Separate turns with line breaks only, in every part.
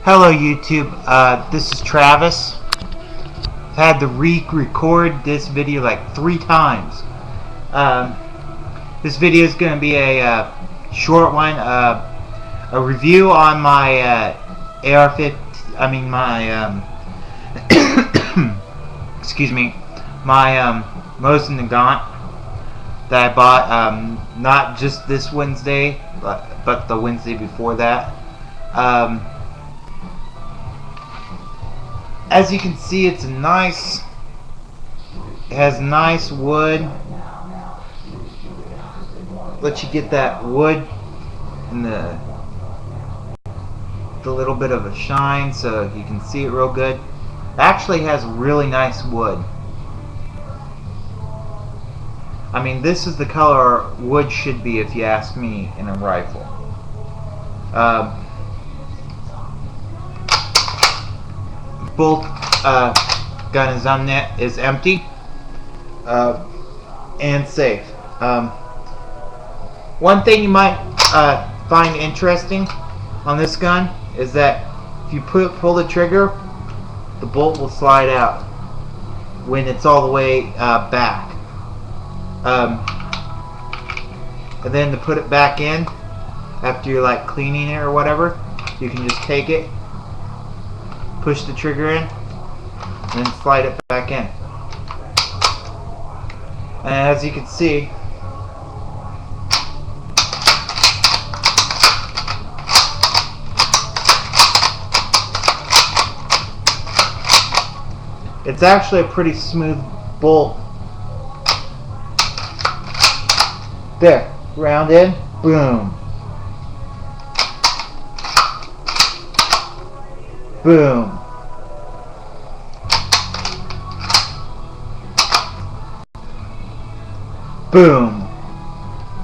Hello YouTube, this is Travis. I've had to re-record this video like 3 times. This video is going to be a short one, a review on my AR-15, excuse me, my m91 that I bought not just this Wednesday, but the Wednesday before that. As you can see, it has nice wood. Let you get that wood and the little bit of a shine so you can see it real good. It actually has really nice wood. I mean, this is the color wood should be, if you ask me, in a rifle. Bolt gun is empty and safe. One thing you might find interesting on this gun is that if you pull the trigger, the bolt will slide out when it's all the way back. And then to put it back in after you're like cleaning it or whatever, you can just take it, push the trigger in, and then slide it back in. And as you can see, it's actually a pretty smooth bolt. There, round in, boom. Boom. Boom.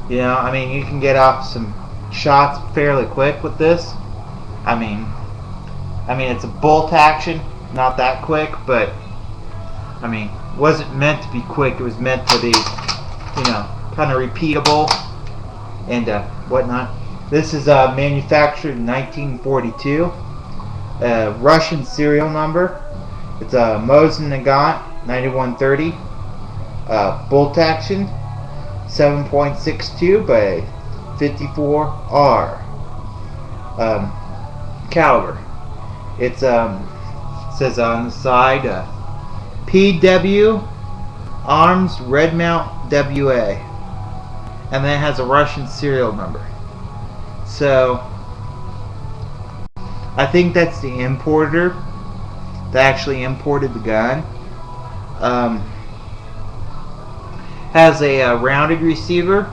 You know, I mean, you can get off some shots fairly quick with this. I mean, it's a bolt action, not that quick, but I mean, it wasn't meant to be quick. It was meant to be, you know, kind of repeatable and whatnot. This is manufactured in 1942. Russian serial number. It's a m91 9130 bolt action 7.62 by 54R caliber. It says on the side PW Arms Red Mount WA, and then it has a Russian serial number. So I think that's the importer that actually imported the gun. Has a rounded receiver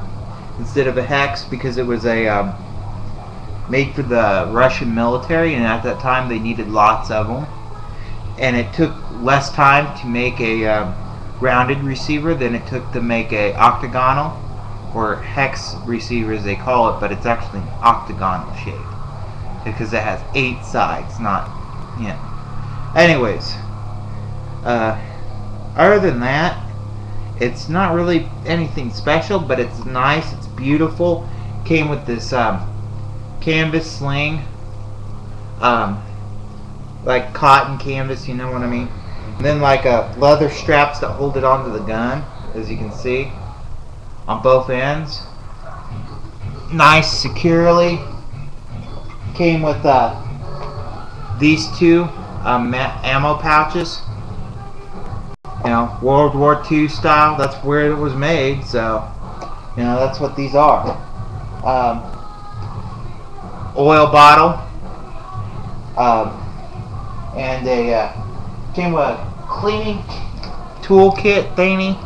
instead of a hex because it was a made for the Russian military, and at that time they needed lots of them, and it took less time to make a rounded receiver than it took to make a octagonal or hex receiver as they call it, but it's actually an octagonal shape because it has 8 sides, not, you know. Anyways, other than that, it's not really anything special, but it's nice, it's beautiful. Came with this canvas sling, like cotton canvas, you know what I mean? And then like leather straps that hold it onto the gun, as you can see, on both ends. Nice, securely. Came with these 2 ammo pouches. You know, World War II style. That's where it was made, so you know, that's what these are. Oil bottle, and a came with a cleaning toolkit thingy.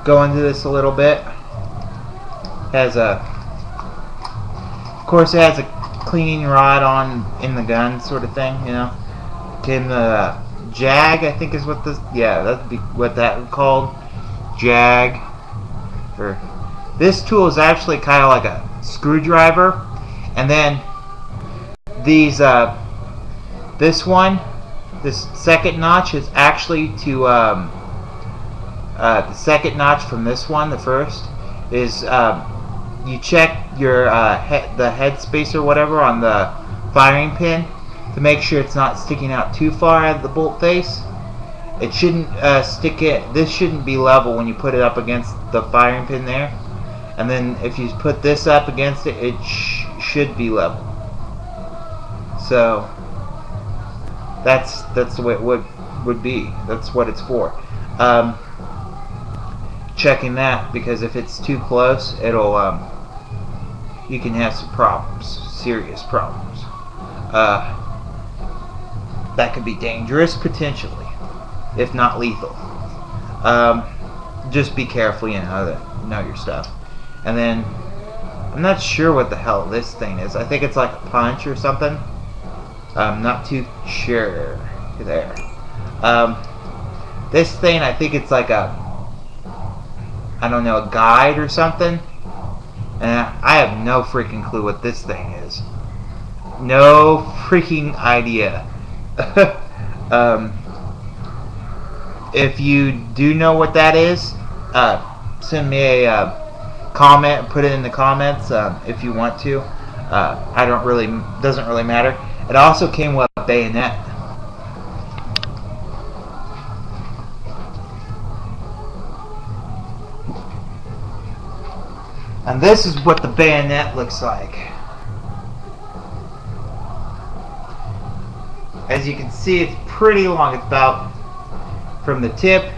Go into this a little bit. Has a, of course, it has a cleaning rod in the gun, sort of thing. You know, came the Jag, I think is what this, yeah, that'd be what that would called, Jag. Or this tool is actually kind of like a screwdriver, and then these this second notch is actually to the second notch from this one, the first, is you check your the head space or whatever on the firing pin to make sure it's not sticking out too far out of the bolt face. It shouldn't this shouldn't be level when you put it up against the firing pin there. And then if you put this up against it, it should be level. So that's the way it would be. That's what it's for. Checking that, because if it's too close, it'll you can have some problems, serious problems. That could be dangerous potentially, if not lethal. Just be careful, know your stuff. And then I'm not sure what the hell this thing is. I think it's like a punch or something. I'm not too sure there. This thing, I think it's like a guide or something. And I have no freaking clue what this thing is. No freaking idea. If you do know what that is, send me a comment, put it in the comments if you want to. Doesn't really matter. It also came with a bayonet. And this is what the bayonet looks like. As you can see, it's pretty long. It's about from the tip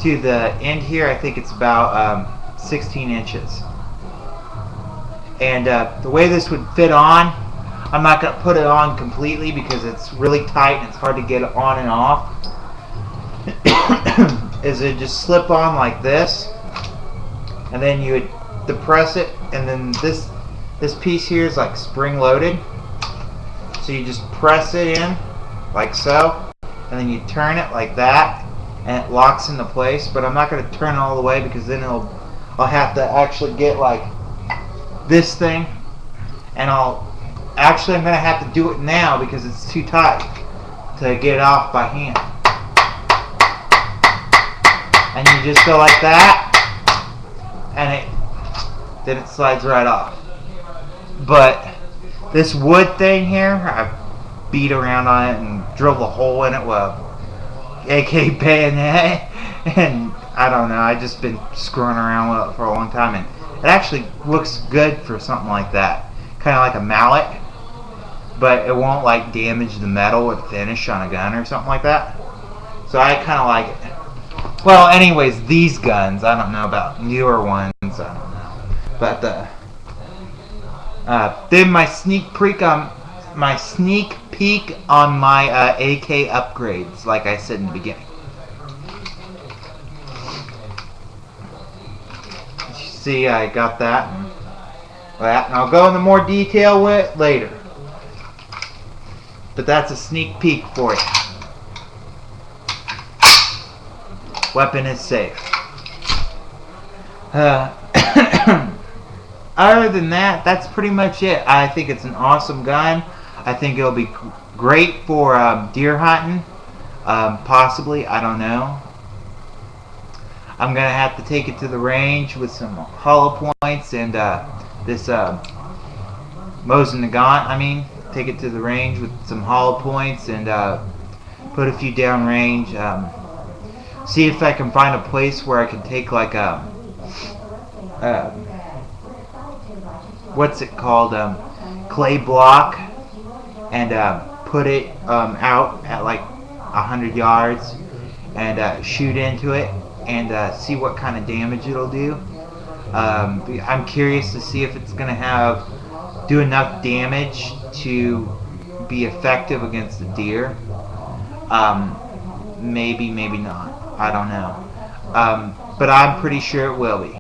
to the end here, I think it's about 16 inches. And the way this would fit on, I'm not going to put it on completely because it's really tight and it's hard to get it on and off. Is it just slip on like this, and then you would depress it, and then this piece here is like spring loaded. So you just press it in like so, and then you turn it like that, and it locks into place. But I'm not going to turn it all the way because then I'll have to actually get like this thing, and I'm going to have to do it now because it's too tight to get it off by hand. And you just go like that, and then it slides right off. But this wood thing here, I beat around on it and drilled a hole in it with a AK bayonet, and I don't know, I've just been screwing around with it for a long time, and it actually looks good for something like that. Kind of like a mallet, but it won't like damage the metal or the finish on a gun or something like that. So I kind of like it. Well, anyways, these guns, I don't know about newer ones, I don't know. But then my sneak peek on my AK upgrades, like I said in the beginning. You see, I got that, and I'll go into more detail with it later. But that's a sneak peek for you. Weapon is safe. Other than that, that's pretty much it. I think it's an awesome gun. I think it'll be great for deer hunting. Possibly, I don't know. I'm going to have to take it to the range with some hollow points and this Mosin Nagant, take it to the range with some hollow points and put a few down range. See if I can find a place where I can take like a what's it called, clay block, and put it out at like 100 yards and shoot into it and see what kind of damage it'll do. I'm curious to see if it's gonna do enough damage to be effective against the deer. Maybe, maybe not. I don't know. But I'm pretty sure it will be.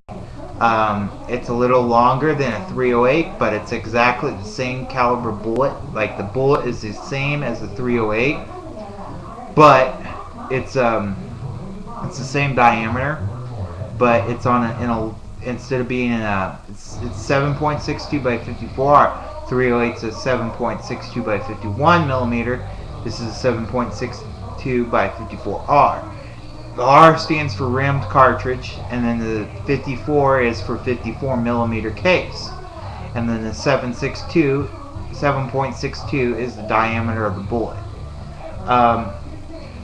It's a little longer than a 308, but it's exactly the same caliber bullet. Like, the bullet is the same as the 308, but it's the same diameter, but it's on instead of being it's 7.62 by 54. 308 is 7.62 by 51 millimeter. This is 7.62 by 54R. the R stands for rimmed cartridge, and then the 54 is for 54 millimeter case, and then the 7.62 is the diameter of the bullet.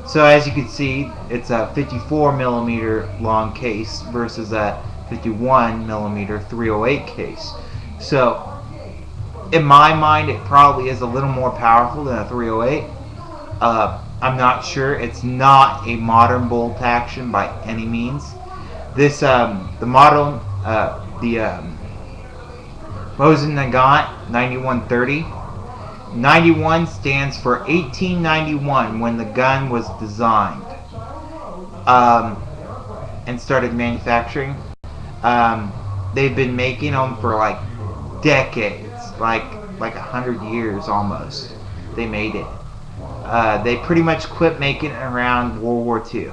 So as you can see, it's a 54 millimeter long case versus a 51 millimeter 308 case. So in my mind, it probably is a little more powerful than a 308. I'm not sure. It's not a modern bolt action by any means. This the model, Mosin Nagant 9130. 91 stands for 1891 when the gun was designed and started manufacturing. They've been making them for like decades, like 100 years almost. They made it. They pretty much quit making it around World War II.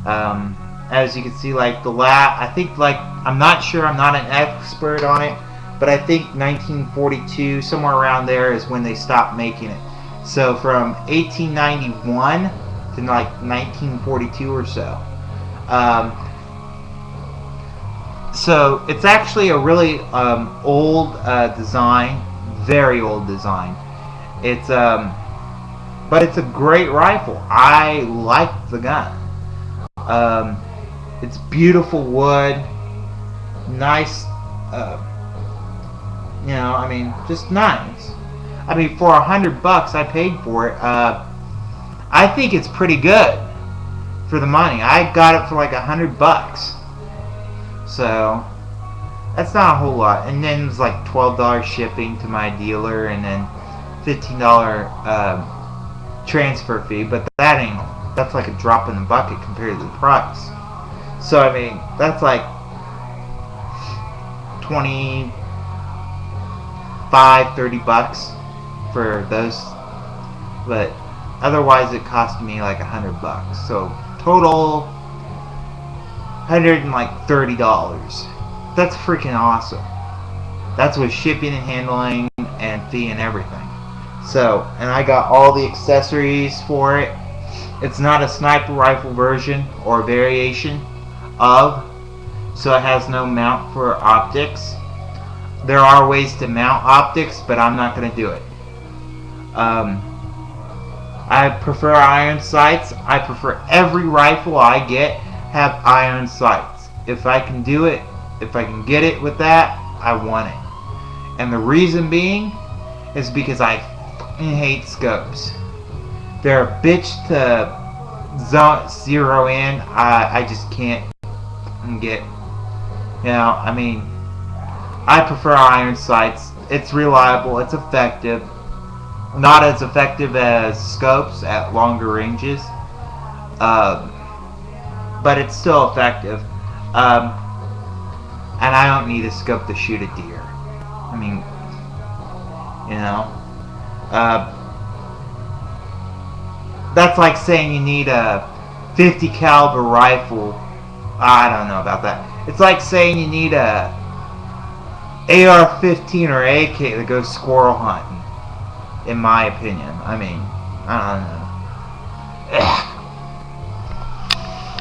As you can see, like I think, like, I'm not sure, I'm not an expert on it, but I think 1942, somewhere around there, is when they stopped making it. So from 1891 to like 1942 or so. So it's actually a really old design, very old design. It's but it's a great rifle. I like the gun. It's beautiful wood, nice. You know, I mean, just nice. I mean, for $100 I paid for it. I think it's pretty good for the money. I got it for like $100. So that's not a whole lot. And then it was like $12 shipping to my dealer, and then $15 transfer fee. But that's like a drop in the bucket compared to the price. So I mean, that's like $25, $30 for those. But otherwise, it cost me like $100. So total $130. That's freaking awesome. That's with shipping and handling and fee and everything. So, and I got all the accessories for it. It's not a sniper rifle version or variation of, so it has no mount for optics. There are ways to mount optics, but I'm not going to do it. I prefer iron sights. I prefer every rifle I get have iron sights. If I can do it, if I can get it with that, I want it. And the reason being is because I fucking hate scopes. They're a bitch to zero in. I just can't get, you know, I mean, I prefer iron sights. It's reliable, it's effective. Not as effective as scopes at longer ranges, but it's still effective. And I don't need a scope to shoot a deer. I mean, you know, that's like saying you need a 50 caliber rifle. I don't know about that. It's like saying you need a AR-15 or AK to go squirrel hunting, in my opinion. I mean, I don't know.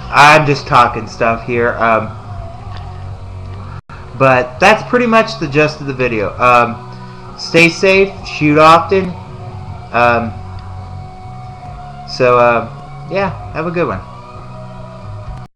I'm just talking stuff here. But that's pretty much the gist of the video. Stay safe, shoot often. Yeah, have a good one.